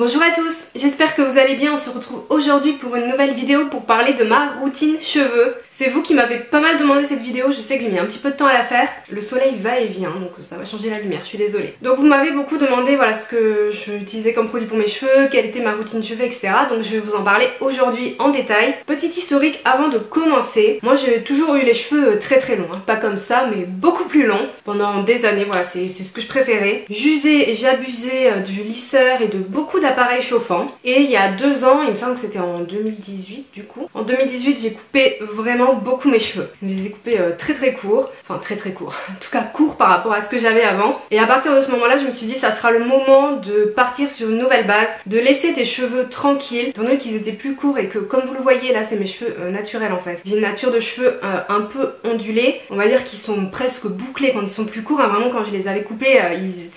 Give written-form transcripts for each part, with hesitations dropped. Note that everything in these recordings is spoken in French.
Bonjour à tous, j'espère que vous allez bien. On se retrouve aujourd'hui pour une nouvelle vidéo pour parler de ma routine cheveux. C'est vous qui m'avez pas mal demandé cette vidéo, je sais que j'ai mis un petit peu de temps à la faire. Le soleil va et vient, donc ça va changer la lumière, je suis désolée. Donc vous m'avez beaucoup demandé voilà ce que j'utilisais comme produit pour mes cheveux, quelle était ma routine cheveux, etc. Donc je vais vous en parler aujourd'hui en détail. Petit historique avant de commencer. Moi j'ai toujours eu les cheveux très longs, hein. Pas comme ça mais beaucoup plus longs. Pendant des années, voilà, c'est ce que je préférais. J'usais et j'abusais du lisseur et de beaucoup d'appareils chauffants. Et il y a 2 ans, il me semble que c'était en 2018 du coup. En 2018 j'ai coupé vraiment beaucoup mes cheveux. Je les ai coupés très courts. Enfin très courts. En tout cas courts par rapport à ce que j'avais avant. Et à partir de ce moment là je me suis dit ça sera le moment de partir sur une nouvelle base. De laisser tes cheveux tranquilles. Étant donné qu'ils étaient plus courts et que comme vous le voyez là c'est mes cheveux naturels en fait. J'ai une nature de cheveux un peu ondulée. On va dire qu'ils sont presque bouclés quand ils sont plus courts. Hein, vraiment quand je les avais coupés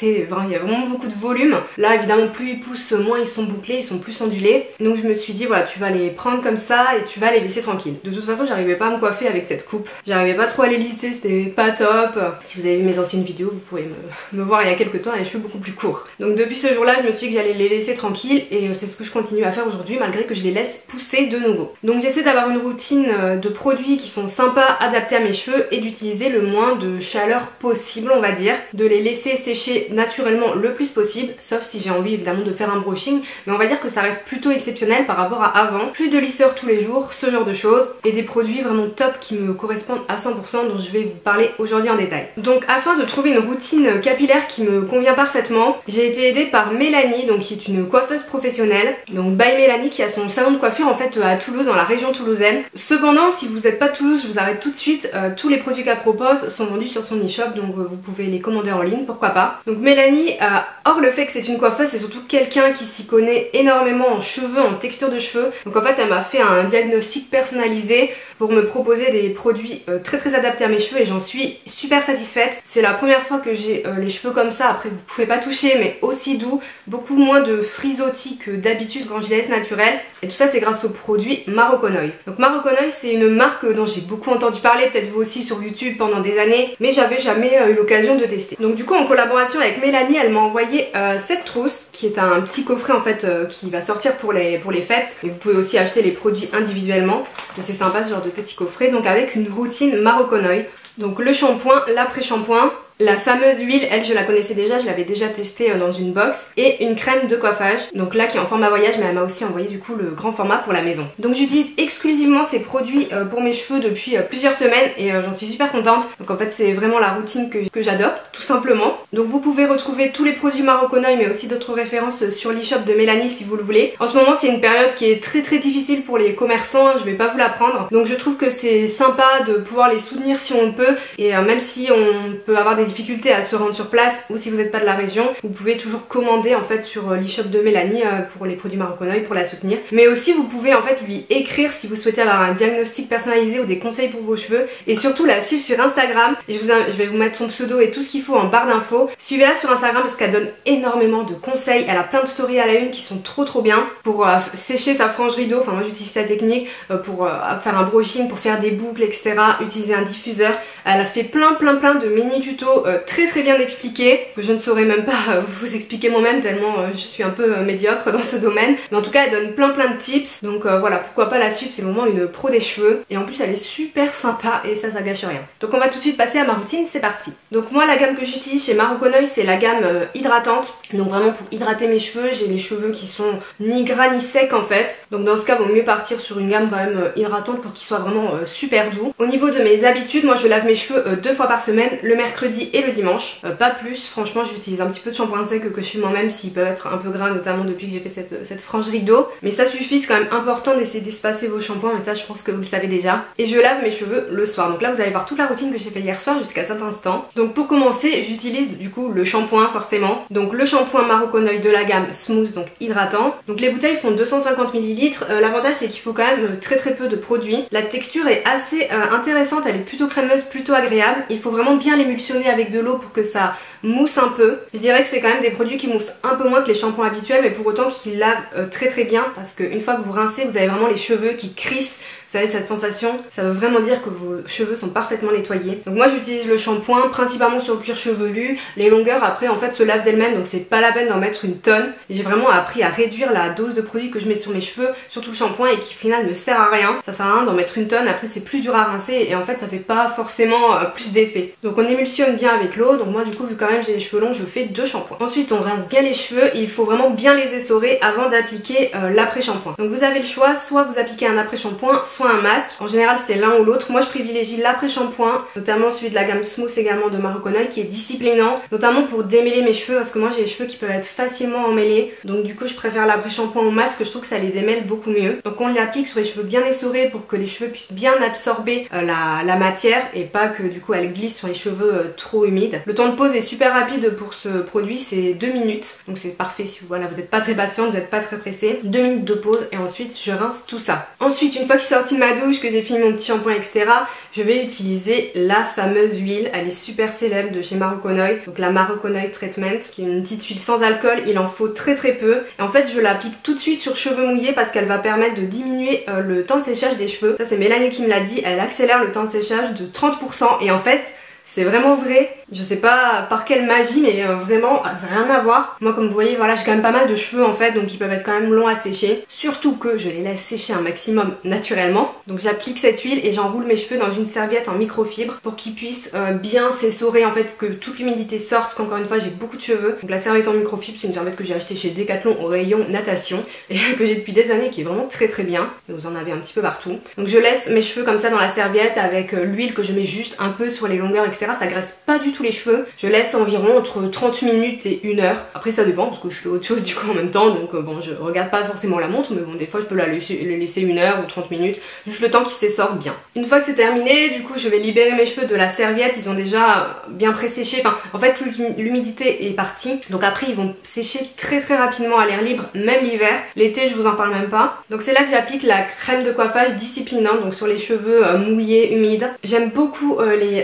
il y a vraiment beaucoup de volume. Là évidemment plus ils poussent moins ils sont bouclés, ils sont plus ondulés. Donc je me suis dit voilà tu vas les prendre comme ça et tu vas les laisser tranquilles. De toute façon j'arrivais pas à me coiffer avec cette coupe. J'arrivais pas trop à les lisser, c'était pas top. Si vous avez vu mes anciennes vidéos vous pouvez me voir il y a quelques temps avec les cheveux beaucoup plus courts. Donc depuis ce jour là je me suis dit que j'allais les laisser tranquilles et c'est ce que je continue à faire aujourd'hui malgré que je les laisse pousser de nouveau. Donc j'essaie d'avoir une routine de produits qui sont sympas, adaptés à mes cheveux et d'utiliser le moins de chaleur possible on va dire. De les laisser sécher naturellement le plus possible, sauf si j'ai envie évidemment de faire un brushing, mais on va dire que ça reste plutôt exceptionnel par rapport à avant. Plus de lisseur tous les jours, ce genre de choses, et des produits vraiment top qui me correspondent à 100% dont je vais vous parler aujourd'hui en détail. Donc afin de trouver une routine capillaire qui me convient parfaitement, j'ai été aidée par Mélanie, donc qui est une coiffeuse professionnelle, donc by Mélanie qui a son salon de coiffure en fait à Toulouse, dans la région toulousaine. Cependant si vous n'êtes pas de Toulouse, je vous arrête tout de suite, tous les produits qu'elle propose sont vendus sur son e-shop, donc vous pouvez les commander en ligne, pourquoi pas. Donc Mélanie, hors le fait que c'est une coiffeuse, c'est surtout quelqu'un qui s'y connaît énormément en cheveux, en texture de cheveux. Donc en fait elle m'a fait un diagnostic personnalisé pour me proposer des produits très adaptés à mes cheveux et j'en suis super satisfaite. C'est la première fois que j'ai les cheveux comme ça, après vous pouvez pas toucher mais aussi doux, beaucoup moins de frisottis que d'habitude quand je les laisse naturels. Et tout ça c'est grâce au produit Maroconoil. Donc Maroconoil c'est une marque dont j'ai beaucoup entendu parler, peut-être vous aussi sur YouTube pendant des années, mais j'avais jamais eu l'occasion de tester. Donc du coup en collaboration avec Mélanie elle m'a envoyé cette trousse qui est un petit coffret en fait qui va sortir pour les fêtes, et vous pouvez aussi acheter les produits individuellement et c'est sympa ce genre de petit coffret. Donc avec une routine Maroconoil, donc le shampoing, l'après-shampoing, la fameuse huile, elle je la connaissais déjà, je l'avais déjà testée dans une box, et une crème de coiffage, donc là qui est en format voyage, mais elle m'a aussi envoyé du coup le grand format pour la maison. Donc j'utilise exclusivement ces produits pour mes cheveux depuis plusieurs semaines et j'en suis super contente. Donc en fait c'est vraiment la routine que j'adopte tout simplement. Donc vous pouvez retrouver tous les produits Maroconoil mais aussi d'autres références sur l'e-shop de Mélanie si vous le voulez. En ce moment c'est une période qui est très difficile pour les commerçants, je vais pas vous l'apprendre, donc je trouve que c'est sympa de pouvoir les soutenir si on peut, et même si on peut avoir des difficultés à se rendre sur place ou si vous n'êtes pas de la région, vous pouvez toujours commander en fait sur l'e-shop de Mélanie pour les produits Maroconoil pour la soutenir. Mais aussi vous pouvez en fait lui écrire si vous souhaitez avoir un diagnostic personnalisé ou des conseils pour vos cheveux, et surtout la suivre sur Instagram. Je vais vous mettre son pseudo et tout ce qu'il faut en barre d'infos. Suivez-la sur Instagram parce qu'elle donne énormément de conseils, elle a plein de stories à la une qui sont trop bien pour sécher sa frange rideau, enfin moi j'utilise sa technique pour faire un brushing, pour faire des boucles etc, utiliser un diffuseur. Elle a fait plein de mini tutos très bien expliqués que je ne saurais même pas vous expliquer moi-même tellement je suis un peu médiocre dans ce domaine, mais en tout cas elle donne plein de tips, donc voilà pourquoi pas la suivre, c'est vraiment une pro des cheveux et en plus elle est super sympa et ça gâche rien. Donc on va tout de suite passer à ma routine, c'est parti. Donc moi la gamme que j'utilise chez Maroconoil c'est la gamme hydratante, donc vraiment pour hydrater mes cheveux. J'ai les cheveux qui sont ni gras ni secs en fait, donc dans ce cas vaut mieux partir sur une gamme quand même hydratante pour qu'ils soient vraiment super doux. Au niveau de mes habitudes, moi je lave mes cheveux 2 fois par semaine, le mercredi et le dimanche, pas plus. Franchement j'utilise un petit peu de shampoing sec que je fais moi-même s'ils peuvent être un peu gras, notamment depuis que j'ai fait cette frange rideau, mais ça suffit. C'est quand même important d'essayer d'espacer vos shampoings, mais ça je pense que vous le savez déjà. Et je lave mes cheveux le soir, donc là vous allez voir toute la routine que j'ai fait hier soir jusqu'à cet instant. Donc pour commencer j'utilise du coup le shampoing forcément, donc le shampoing Maroconoil de la gamme Smooth, donc hydratant. Donc les bouteilles font 250 ml, l'avantage c'est qu'il faut quand même très peu de produits. La texture est assez intéressante, elle est plutôt crémeuse, plutôt agréable. Il faut vraiment bien l'émulsionner avec de l'eau pour que ça mousse un peu. Je dirais que c'est quand même des produits qui moussent un peu moins que les shampoings habituels, mais pour autant qu'ils lavent très bien, parce qu'une fois que vous rincez vous avez vraiment les cheveux qui crissent, savez, cette sensation, ça veut vraiment dire que vos cheveux sont parfaitement nettoyés. Donc moi j'utilise le shampoing principalement sur le cuir chevelu. Les longueurs après en fait se lavent d'elles-mêmes, donc c'est pas la peine d'en mettre une tonne. J'ai vraiment appris à réduire la dose de produit que je mets sur mes cheveux, surtout le shampoing, et qui au final ne sert à rien. Ça sert à rien d'en mettre une tonne, après c'est plus dur à rincer et en fait ça fait pas forcément plus d'effet. Donc on émulsionne bien avec l'eau, donc moi du coup vu quand même j'ai les cheveux longs, je fais 2 shampoings. Ensuite on rince bien les cheveux et il faut vraiment bien les essorer avant d'appliquer l'après-shampoing. Donc vous avez le choix, soit vous appliquez un après-shampoing, soit un masque. En général c'est l'un ou l'autre. Moi je privilégie l'après-shampoing, notamment celui de la gamme Smooth également de Maroconoil, qui est disciplinant, notamment pour démêler mes cheveux, parce que moi j'ai les cheveux qui peuvent être facilement emmêlés. Donc du coup je préfère l'après-shampoing au masque, je trouve que ça les démêle beaucoup mieux. Donc on l'applique sur les cheveux bien essorés pour que les cheveux puissent bien absorber la matière et pas que du coup elle glisse sur les cheveux trop humides. Le temps de pause est super rapide pour ce produit, c'est 2 minutes. Donc c'est parfait si vous n'êtes pas très patient, vous n'êtes pas très pressé. 2 minutes de pause et ensuite je rince tout ça. Ensuite une fois que je suis sortie de ma douche, que j'ai fini mon petit shampoing etc, je vais utiliser la fameuse huile. Elle est super célèbre de chez Maroconoil, donc la Maroconoil Treatment, qui est une petite huile sans alcool. Il en faut très peu et en fait je l'applique tout de suite sur cheveux mouillés parce qu'elle va permettre de diminuer le temps de séchage des cheveux. Ça c'est Mélanie qui me l'a dit, elle accélère le temps de séchage de 30% et en fait c'est vraiment vrai. Je sais pas par quelle magie, mais vraiment, ça n'a rien à voir. Moi, comme vous voyez, voilà, j'ai quand même pas mal de cheveux en fait, donc ils peuvent être quand même longs à sécher. Surtout que je les laisse sécher un maximum naturellement. Donc j'applique cette huile et j'enroule mes cheveux dans une serviette en microfibre pour qu'ils puissent bien s'essorer, en fait, que toute l'humidité sorte, parce qu'encore une fois, j'ai beaucoup de cheveux. Donc la serviette en microfibre, c'est une serviette que j'ai achetée chez Decathlon au rayon natation et que j'ai depuis des années, qui est vraiment très bien. Et vous en avez un petit peu partout. Donc je laisse mes cheveux comme ça dans la serviette avec l'huile que je mets juste un peu sur les longueurs, etc. Ça graisse pas du tout les cheveux. Je laisse environ entre 30 minutes et 1 heure. Après ça dépend parce que je fais autre chose du coup en même temps, donc bon, je regarde pas forcément la montre, mais bon, des fois je peux la laisser 1 heure ou 30 minutes, juste le temps qu'ils s'essortent bien. Une fois que c'est terminé, du coup je vais libérer mes cheveux de la serviette. Ils ont déjà bien pré-séché, enfin en fait l'humidité est partie, donc après ils vont sécher très rapidement à l'air libre, même l'hiver. L'été je vous en parle même pas. Donc c'est là que j'applique la crème de coiffage disciplinante, donc sur les cheveux mouillés, humides. J'aime beaucoup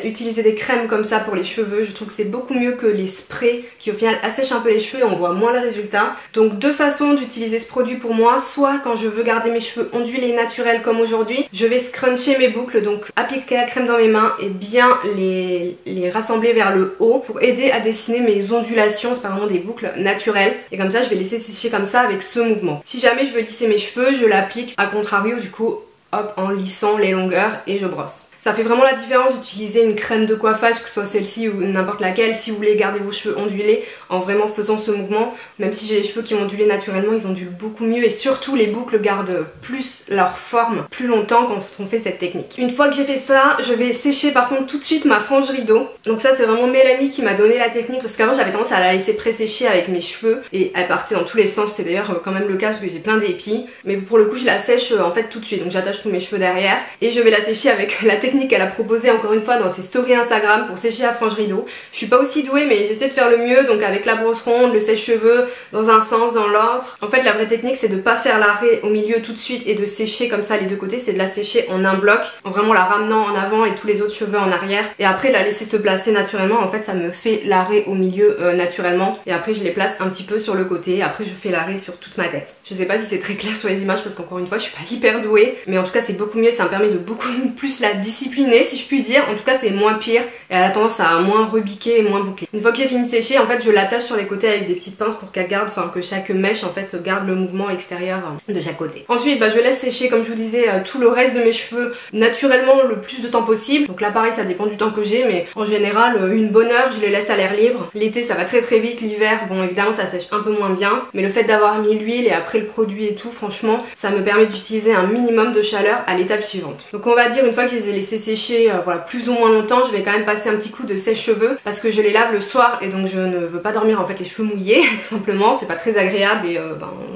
utiliser des crèmes comme ça pour les cheveux. Je trouve que c'est beaucoup mieux que les sprays qui au final assèchent un peu les cheveux et on voit moins le résultat. Donc 2 façons d'utiliser ce produit pour moi. Soit quand je veux garder mes cheveux ondulés naturels comme aujourd'hui, je vais scruncher mes boucles, donc appliquer la crème dans mes mains et bien les rassembler vers le haut pour aider à dessiner mes ondulations. C'est pas vraiment des boucles naturelles. Et comme ça je vais laisser sécher comme ça avec ce mouvement. Si jamais je veux lisser mes cheveux, je l'applique à contrario du coup, hop, en lissant les longueurs et je brosse. Ça fait vraiment la différence d'utiliser une crème de coiffage, que ce soit celle-ci ou n'importe laquelle, si vous voulez garder vos cheveux ondulés en vraiment faisant ce mouvement. Même si j'ai les cheveux qui ont ondulé naturellement, ils ondulent beaucoup mieux et surtout les boucles gardent plus leur forme plus longtemps quand on fait cette technique. Une fois que j'ai fait ça, je vais sécher par contre tout de suite ma frange rideau. Donc ça c'est vraiment Mélanie qui m'a donné la technique parce qu'avant j'avais tendance à la laisser pré-sécher avec mes cheveux et elle partait dans tous les sens. C'est d'ailleurs quand même le cas parce que j'ai plein d'épis. Mais pour le coup je la sèche en fait tout de suite. Donc j'attache tous mes cheveux derrière et je vais la sécher avec la technique qu'elle a proposée encore une fois dans ses stories Instagram pour sécher la frange rideau. Je suis pas aussi douée mais j'essaie de faire le mieux, donc avec la brosse ronde, le sèche-cheveux dans un sens, dans l'autre. En fait la vraie technique c'est de pas faire l'arrêt au milieu tout de suite et de sécher comme ça les deux côtés, c'est de la sécher en un bloc, en vraiment la ramenant en avant et tous les autres cheveux en arrière et après la laisser se placer naturellement. En fait ça me fait l'arrêt au milieu naturellement et après je les place un petit peu sur le côté, après je fais l'arrêt sur toute ma tête. Je sais pas si c'est très clair sur les images parce qu'encore une fois je suis pas hyper douée, mais en tout cas c'est beaucoup mieux, ça me permet de beaucoup plus la discipliner si je puis dire. En tout cas c'est moins pire et elle a tendance à moins rebiquer et moins boucler. Une fois que j'ai fini de sécher, en fait je l'attache sur les côtés avec des petites pinces pour qu'elle garde, enfin que chaque mèche en fait garde le mouvement extérieur de chaque côté. Ensuite je laisse sécher comme je vous disais tout le reste de mes cheveux naturellement le plus de temps possible. Donc là pareil ça dépend du temps que j'ai, mais en général une bonne heure je les laisse à l'air libre. L'été ça va très vite, l'hiver bon évidemment ça sèche un peu moins bien, mais le fait d'avoir mis l'huile et après le produit et tout, franchement ça me permet d'utiliser un minimum de chaleur à l'étape suivante. Donc on va dire une fois que je les ai laissés sécher voilà plus ou moins longtemps, je vais quand même passer un petit coup de sèche-cheveux parce que je les lave le soir et donc je ne veux pas dormir en fait les cheveux mouillés tout simplement, c'est pas très agréable et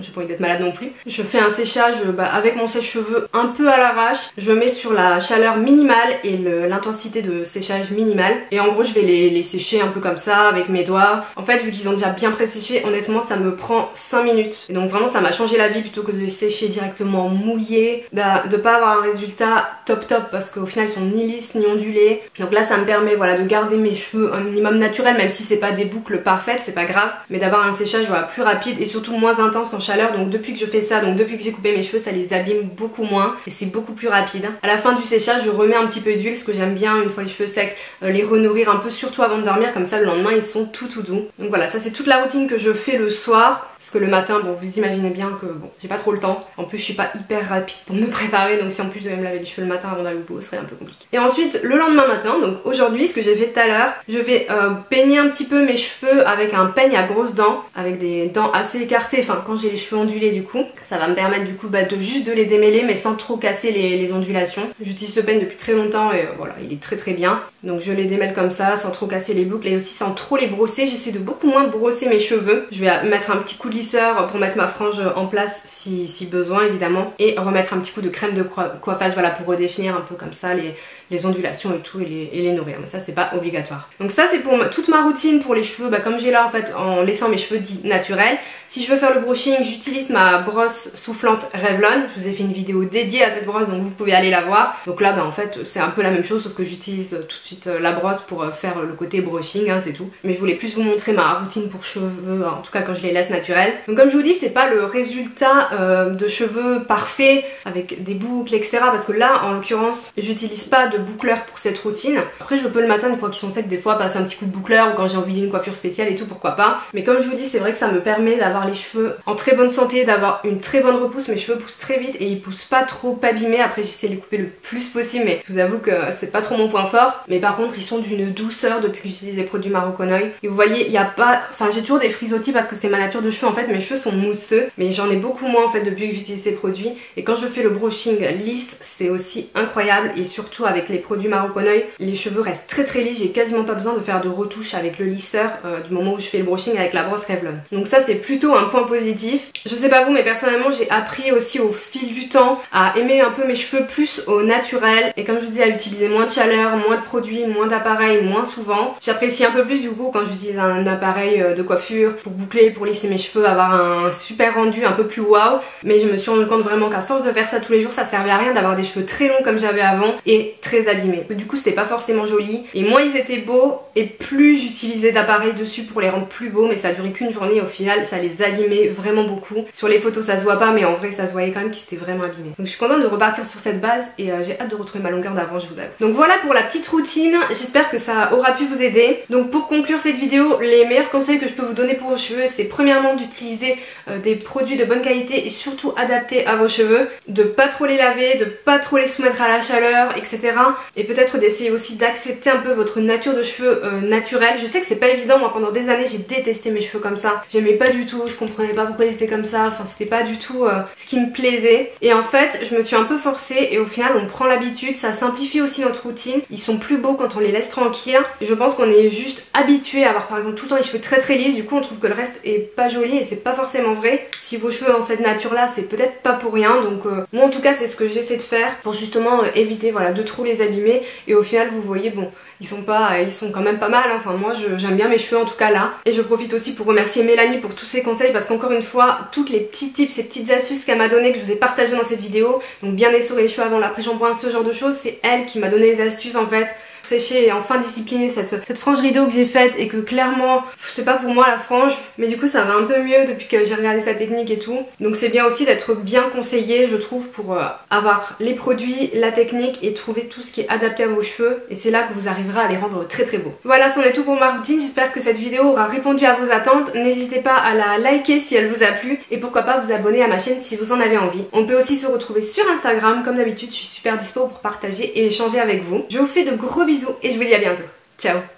j'ai pas envie d'être malade non plus. Je fais un séchage avec mon sèche-cheveux un peu à l'arrache, je mets sur la chaleur minimale et l'intensité de séchage minimale et en gros je vais les sécher un peu comme ça avec mes doigts. En fait vu qu'ils ont déjà bien pré-séché, honnêtement ça me prend 5 minutes et donc vraiment ça m'a changé la vie plutôt que de les sécher directement mouillés, de pas avoir un résultat top parce qu'au final elles sont ni lisses ni ondulées. Donc là ça me permet voilà, de garder mes cheveux un minimum naturel, même si c'est pas des boucles parfaites, c'est pas grave, mais d'avoir un séchage voilà, plus rapide et surtout moins intense en chaleur. Donc depuis que je fais ça, donc depuis que j'ai coupé mes cheveux, ça les abîme beaucoup moins et c'est beaucoup plus rapide. À la fin du séchage, je remets un petit peu d'huile, parce que j'aime bien une fois les cheveux secs les renourrir un peu, surtout avant de dormir, comme ça le lendemain ils sont tout doux. Donc voilà, ça c'est toute la routine que je fais le soir, parce que le matin, bon vous imaginez bien que bon j'ai pas trop le temps, en plus je suis pas hyper rapide pour me préparer, donc si en plus je devais me laver les cheveux le matin avant d'aller au boulot, ce serait un peu compliqué. Et ensuite le lendemain matin, donc aujourd'hui ce que j'ai fait tout à l'heure, je vais peigner un petit peu mes cheveux avec un peigne à grosses dents, avec des dents assez écartées, enfin quand j'ai les cheveux ondulés du coup, ça va me permettre du coup de juste de les démêler mais sans trop casser les ondulations. J'utilise ce peigne depuis très longtemps et voilà, il est très bien. Donc je les démêle comme ça sans trop casser les boucles et aussi sans trop les brosser. J'essaie de beaucoup moins brosser mes cheveux. Je vais mettre un petit coup de lisseur pour mettre ma frange en place si besoin évidemment, et remettre un petit coup de crème de coiffage voilà, pour redéfinir un peu comme ça les ondulations et tout et les nourrir, mais ça c'est pas obligatoire. Donc ça c'est pour toute ma routine pour les cheveux, comme j'ai là en fait en laissant mes cheveux dits naturels. Si je veux faire le brushing, j'utilise ma brosse soufflante Revlon. Je vous ai fait une vidéo dédiée à cette brosse, donc vous pouvez aller la voir. Donc là en fait c'est un peu la même chose, sauf que j'utilise tout de suite la brosse pour faire le côté brushing, hein, c'est tout. Mais je voulais plus vous montrer ma routine pour cheveux, en tout cas quand je les laisse naturels. Donc comme je vous dis, c'est pas le résultat de cheveux parfait avec des boucles etc, parce que là en l'occurrence j'utilise pas de boucleur pour cette routine. Après je peux le matin une fois qu'ils sont secs des fois passer un petit coup de boucleur, ou quand j'ai envie d'une coiffure spéciale et tout, pourquoi pas. Mais comme je vous dis, c'est vrai que ça me permet d'avoir les cheveux en très bonne santé, d'avoir une très bonne repousse. Mes cheveux poussent très vite et ils poussent pas trop abîmés. Après j'essaie de les couper le plus possible, mais je vous avoue que c'est pas trop mon point fort. Mais par contre ils sont d'une douceur depuis que j'utilise les produits Maroc Oil. Et vous voyez, il y a pas, enfin j'ai toujours des frisottis parce que c'est ma nature de cheveux en fait. Mes cheveux sont mousseux, mais j'en ai beaucoup moins en fait depuis que j'utilise ces produits. Et quand je fais le brushing lisse, c'est aussi incroyable. Et surtout avec les produits Maroc Oil, les cheveux restent très lisses. J'ai quasiment pas besoin de faire de retouches avec le lisseur du moment où je fais le brushing avec la brosse Revlon. Donc ça c'est plutôt un point positif. Je sais pas vous, mais personnellement j'ai appris aussi au fil du temps à aimer un peu mes cheveux plus au naturel. Et comme je vous dis, à utiliser moins de chaleur, moins de produits, moins d'appareils, moins souvent. J'apprécie un peu plus du coup quand j'utilise un appareil de coiffure pour boucler, pour lisser mes cheveux, avoir un super rendu un peu plus waouh. Mais je me suis rendu compte vraiment qu'à force de faire ça tous les jours, ça servait à rien d'avoir des cheveux très longs comme j'avais avant et très abîmés. Du coup c'était pas forcément joli. Et moins ils étaient beaux et plus j'utilisais d'appareils dessus pour les rendre plus beaux, mais ça a duré qu'une journée et au final ça les abîmait vraiment beaucoup. Sur les photos ça se voit pas, mais en vrai ça se voyait quand même qu'ils étaient vraiment abîmés. Donc je suis contente de repartir sur cette base et j'ai hâte de retrouver ma longueur d'avant, je vous avoue. Donc voilà pour la petite routine, j'espère que ça aura pu vous aider. Donc pour conclure cette vidéo, les meilleurs conseils que je peux vous donner pour vos cheveux, c'est premièrement d'utiliser des produits de bonne qualité et surtout adaptés à vos cheveux, de pas trop les laver, de pas trop les soumettre à la chaleur, etc. Et peut-être d'essayer aussi d'accepter un peu votre nature de cheveux naturelle. Je sais que c'est pas évident, moi pendant des années j'ai détesté mes cheveux comme ça, j'aimais pas du tout, je comprenais pas pourquoi ils étaient comme ça, enfin c'était pas du tout ce qui me plaisait. Et en fait je me suis un peu forcée et au final on prend l'habitude, ça simplifie aussi notre routine, ils sont plus beaux quand on les laisse tranquilles. Et je pense qu'on est juste habitué à avoir par exemple tout le temps les cheveux très lisses, du coup on trouve que le reste est pas joli et c'est pas forcément vrai. Si vos cheveux ont cette nature là, c'est peut-être pas pour rien. Donc moi en tout cas c'est ce que j'essaie de faire pour justement éviter voilà, de trop les abîmer. Et au final vous voyez, bon, ils sont quand même pas mal, hein. Enfin moi j'aime bien mes cheveux en tout cas là. Et je profite aussi pour remercier Mélanie pour tous ses conseils, parce qu'encore une fois toutes les petits tips, ces petites astuces qu'elle m'a donné, que je vous ai partagées dans cette vidéo, donc bien essorer les cheveux avant l'après-shampoing, ce genre de choses, c'est elle qui m'a donné les astuces en fait. Sécher et enfin discipliner cette frange rideau que j'ai faite, et que clairement c'est pas pour moi la frange, mais du coup ça va un peu mieux depuis que j'ai regardé sa technique et tout. Donc c'est bien aussi d'être bien conseillé je trouve pour avoir les produits, la technique et trouver tout ce qui est adapté à vos cheveux, et c'est là que vous arriverez à les rendre très beaux. Voilà, c'en est tout pour ma routine, j'espère que cette vidéo aura répondu à vos attentes. N'hésitez pas à la liker si elle vous a plu et pourquoi pas vous abonner à ma chaîne si vous en avez envie. On peut aussi se retrouver sur Instagram, comme d'habitude je suis super dispo pour partager et échanger avec vous. Je vous fais de gros bisous et je vous dis à bientôt. Ciao!